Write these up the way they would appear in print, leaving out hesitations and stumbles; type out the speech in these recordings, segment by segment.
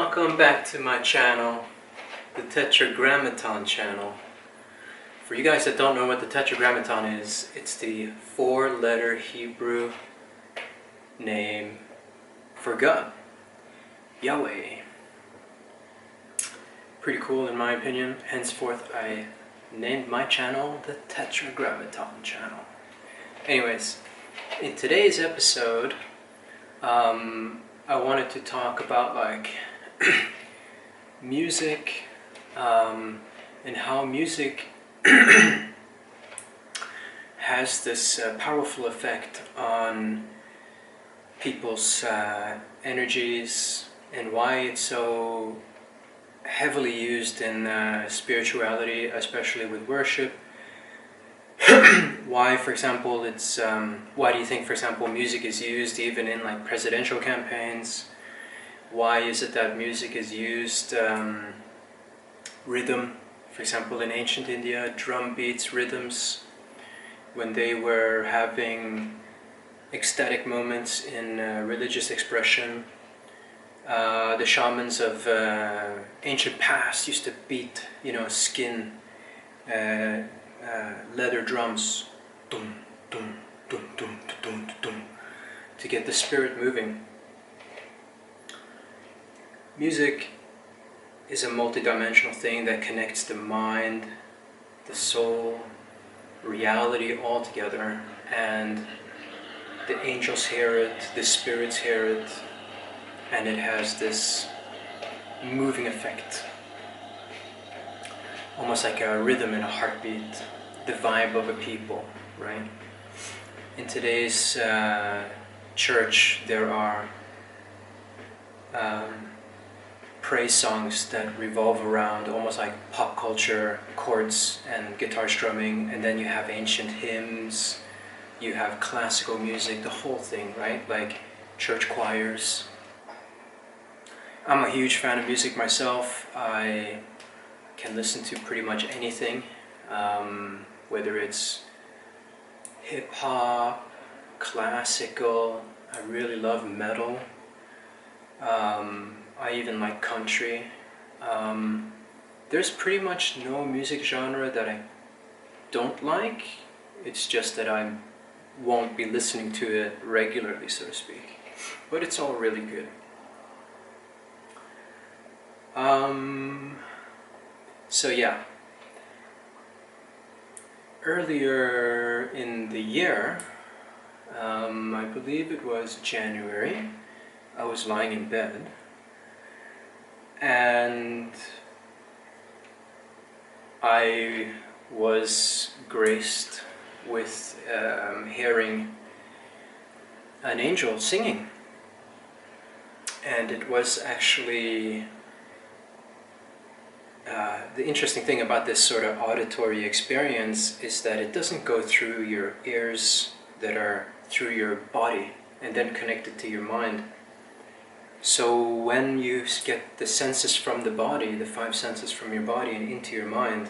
Welcome back to my channel, the Tetragrammaton channel. For you guys that don't know what the Tetragrammaton is, it's the four-letter Hebrew name for God, Yahweh. Pretty cool in my opinion. Henceforth I named my channel the Tetragrammaton channel. Anyways, in today's episode, I wanted to talk about music and how music has this powerful effect on people's energies and why it's so heavily used in spirituality, especially with worship. Why, for example, why do you think, for example, music is used even in like presidential campaigns? Why is it that music is used, rhythm, for example, in ancient India, drum beats, rhythms, when they were having ecstatic moments in religious expression. The shamans of ancient past used to beat, skin, leather drums, dum, dum, dum, dum, dum, dum, to get the spirit moving. Music is a multidimensional thing that connects the mind, the soul, reality all together, and the angels hear it, the spirits hear it, and it has this moving effect. Almost like a rhythm and a heartbeat, the vibe of a people, right? In today's church, there are praise songs that revolve around almost like pop culture, chords and guitar strumming, and then you have ancient hymns, you have classical music, the whole thing, right? Like church choirs. I'm a huge fan of music myself. I can listen to pretty much anything, whether it's hip-hop, classical. I really love metal. I even like country. There's pretty much no music genre that I don't like. It's just that I won't be listening to it regularly, so to speak. But it's all really good. So yeah, earlier in the year, I believe it was January, I was lying in bed and I was graced with hearing an angel singing, and it was actually the interesting thing about this sort of auditory experience is that it doesn't go through your ears that are through your body and then connected to your mind. So when you get the senses from the body, the five senses from your body and into your mind,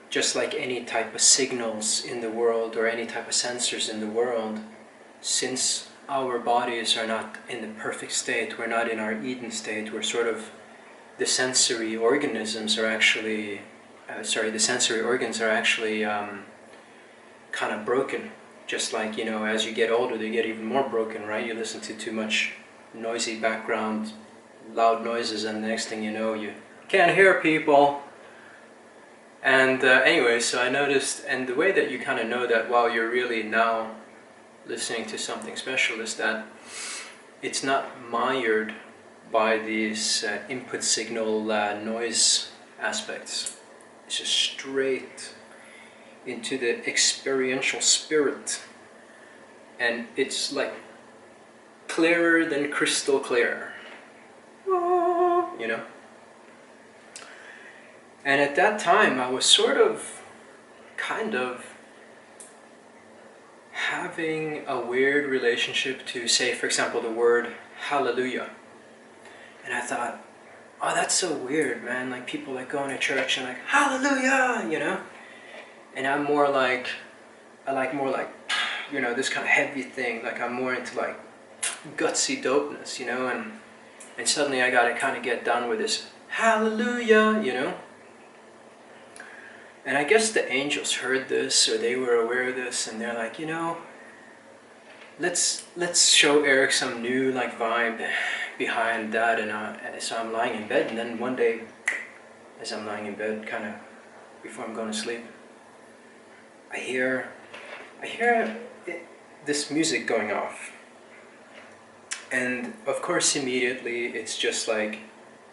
just like any type of signals in the world or any type of sensors in the world, since our bodies are not in the perfect state, we're not in our Eden state, we're sort of, the sensory organisms are actually, the sensory organs are actually kind of broken. Just like, as you get older, they get even more broken, right? You listen to too much noisy background, loud noises, and the next thing you know, you can't hear people. And anyway, so I noticed, and the way that you kind of know that while you're really now listening to something special is that it's not mired by these input signal noise aspects. It's just straight into the experiential spirit, and it's like clearer than crystal clear, And at that time I was kind of having a weird relationship to, say, for example, the word hallelujah. And I thought, oh, that's so weird, man. Like people like going to church and like, hallelujah, And I'm more like, this kind of heavy thing. Like I'm more into like gutsy dopeness, and And suddenly I gotta kind of get down with this hallelujah, you know? And I guess the angels heard this, or they were aware of this, and they're like, you know, let's show Eric some new like vibe behind that. And so I'm lying in bed, and then one day, as I'm lying in bed, kind of before I'm going to sleep, I hear this music going off, and of course immediately it's just like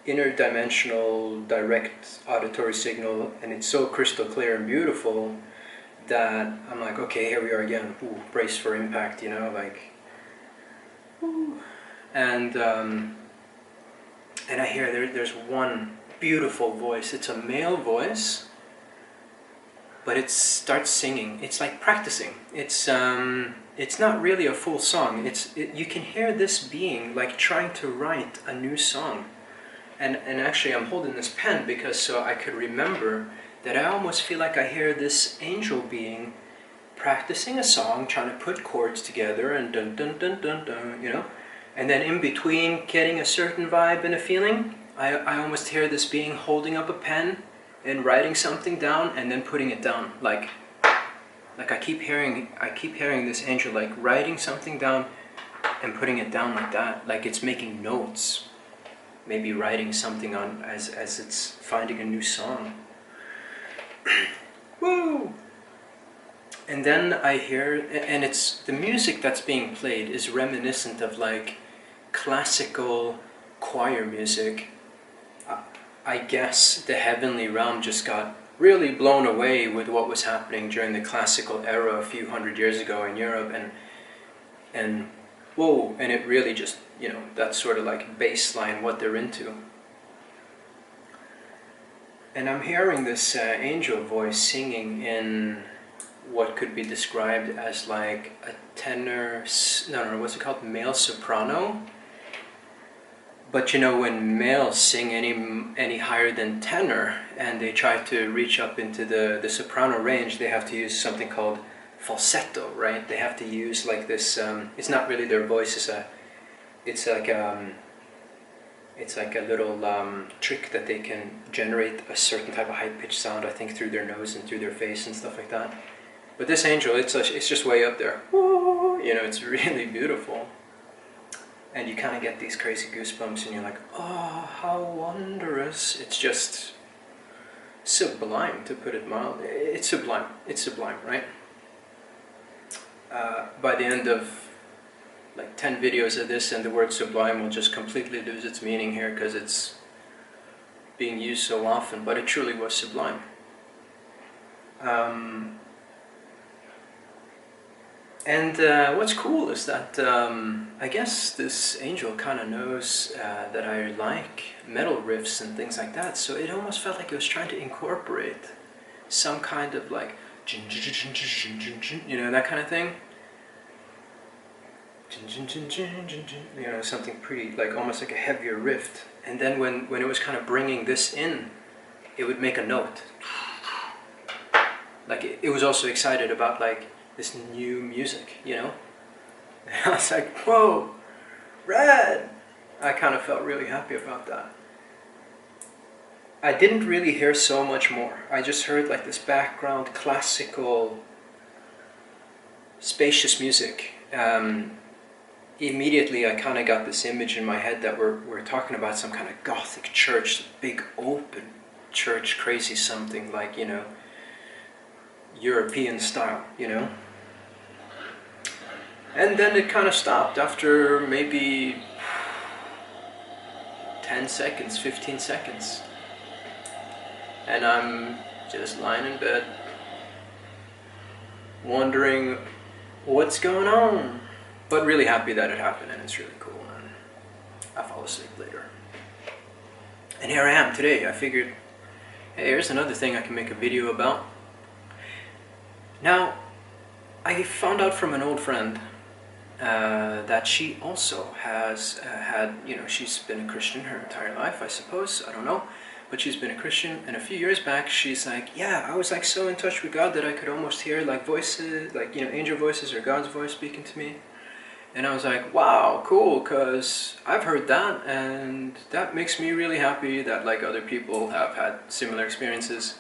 interdimensional direct auditory signal, and it's so crystal clear and beautiful that I'm like, okay, here we are again. Ooh, brace for impact, you know, like, ooh. And I hear there's one beautiful voice. It's a male voice, but it starts singing. It's like practicing. It's not really a full song. You can hear this being like trying to write a new song. And actually I'm holding this pen because so I could remember that I almost feel like I hear this angel being practicing a song, trying to put chords together and dun dun dun dun dun, you know? And then in between getting a certain vibe and a feeling, I almost hear this being holding up a pen and writing something down and then putting it down. Like I keep hearing this angel like writing something down and putting it down like that, like it's making notes. Maybe writing something on as it's finding a new song. Woo! And then I hear, and it's the music that's being played is reminiscent of like classical choir music. I guess the heavenly realm just got really blown away with what was happening during the classical era a few hundred years ago in Europe, and whoa, and it really just, you know, that's sort of like baseline what they're into. And I'm hearing this angel voice singing in what could be described as like a tenor, no, what's it called, male soprano. But you know, when males sing any higher than tenor and they try to reach up into the soprano range, they have to use something called falsetto, right? They have to use like this, it's not really their voice, it's like a little trick that they can generate a certain type of high-pitched sound, I think, through their nose and through their face and stuff like that. But this angel, it's just way up there. You know, it's really beautiful. And you kind of get these crazy goosebumps and you're like, oh, how wondrous. It's just sublime, to put it mildly. It's sublime, right? By the end of like 10 videos of this, and the word sublime will just completely lose its meaning here because it's being used so often, but it truly was sublime. And what's cool is that I guess this angel kind of knows that I like metal riffs and things like that, so it almost felt like it was trying to incorporate some kind of like, you know, that kind of thing. You know, something pretty, like almost like a heavier riff. And then when it was kind of bringing this in, it would make a note. Like it was also excited about like this new music, you know? And I was like, whoa, rad! I kind of felt really happy about that. I didn't really hear so much more. I just heard like this background classical spacious music. Immediately I kind of got this image in my head that we're talking about some kind of Gothic church, big open church, crazy something like, you know, European style, you know. And then it kind of stopped after maybe 10 seconds, 15 seconds. And I'm just lying in bed, wondering what's going on. But really happy that it happened, and it's really cool, and I fall asleep later. And here I am today. I figured, hey, here's another thing I can make a video about. Now, I found out from an old friend that she also has had, you know, she's been a Christian her entire life, I suppose, I don't know. But she's been a Christian, and a few years back she's like, yeah, I was like so in touch with God that I could almost hear like voices, like, you know, angel voices or God's voice speaking to me. And I was like, wow, cool, because I've heard that, and that makes me really happy that like other people have had similar experiences.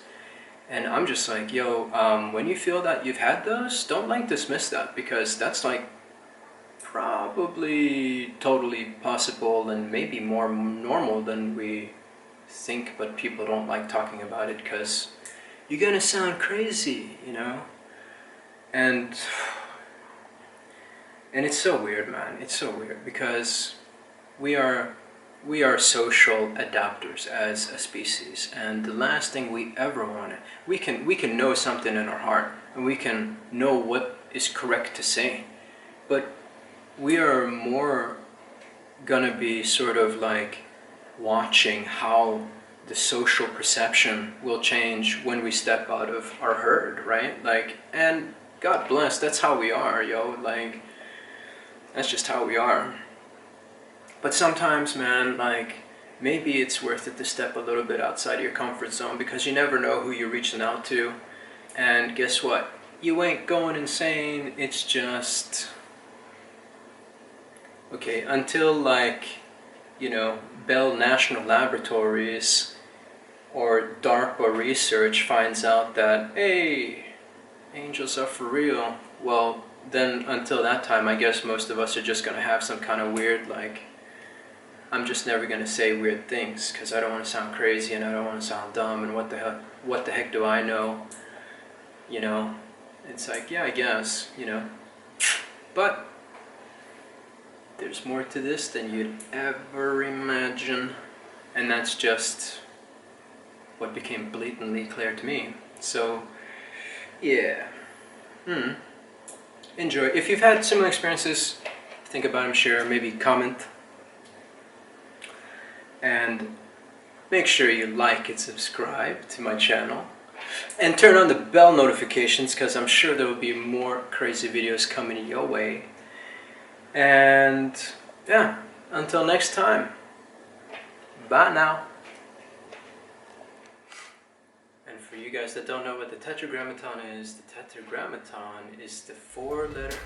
And I'm just like, yo, when you feel that you've had those, don't like dismiss that, because that's like probably totally possible and maybe more normal than we think, but people don't like talking about it because you're gonna sound crazy, you know? And it's so weird, man. It's so weird because we are social adapters as a species, and the last thing we ever want to, we can know something in our heart and we can know what is correct to say, but we are more gonna be sort of like watching how the social perception will change when we step out of our herd, right? Like, and God bless, that's how we are, yo. Like, that's just how we are. But sometimes, man, like, maybe it's worth it to step a little bit outside of your comfort zone, because you never know who you're reaching out to. And guess what? You ain't going insane. It's just, okay, until like, you know, Bell National Laboratories or DARPA research finds out that, hey, angels are for real, well, then until that time, I guess most of us are just going to have some kind of weird, like, I'm just never going to say weird things because I don't want to sound crazy and I don't want to sound dumb, and what the heck do I know, you know? It's like, yeah, I guess, you know. But there's more to this than you'd ever imagine, and that's just what became blatantly clear to me. So, yeah. Enjoy. If you've had similar experiences, think about them, share, maybe comment. And make sure you like and subscribe to my channel. And turn on the bell notifications, because I'm sure there will be more crazy videos coming your way. And yeah, until next time. Bye now. And for you guys that don't know what the Tetragrammaton is the 4-letter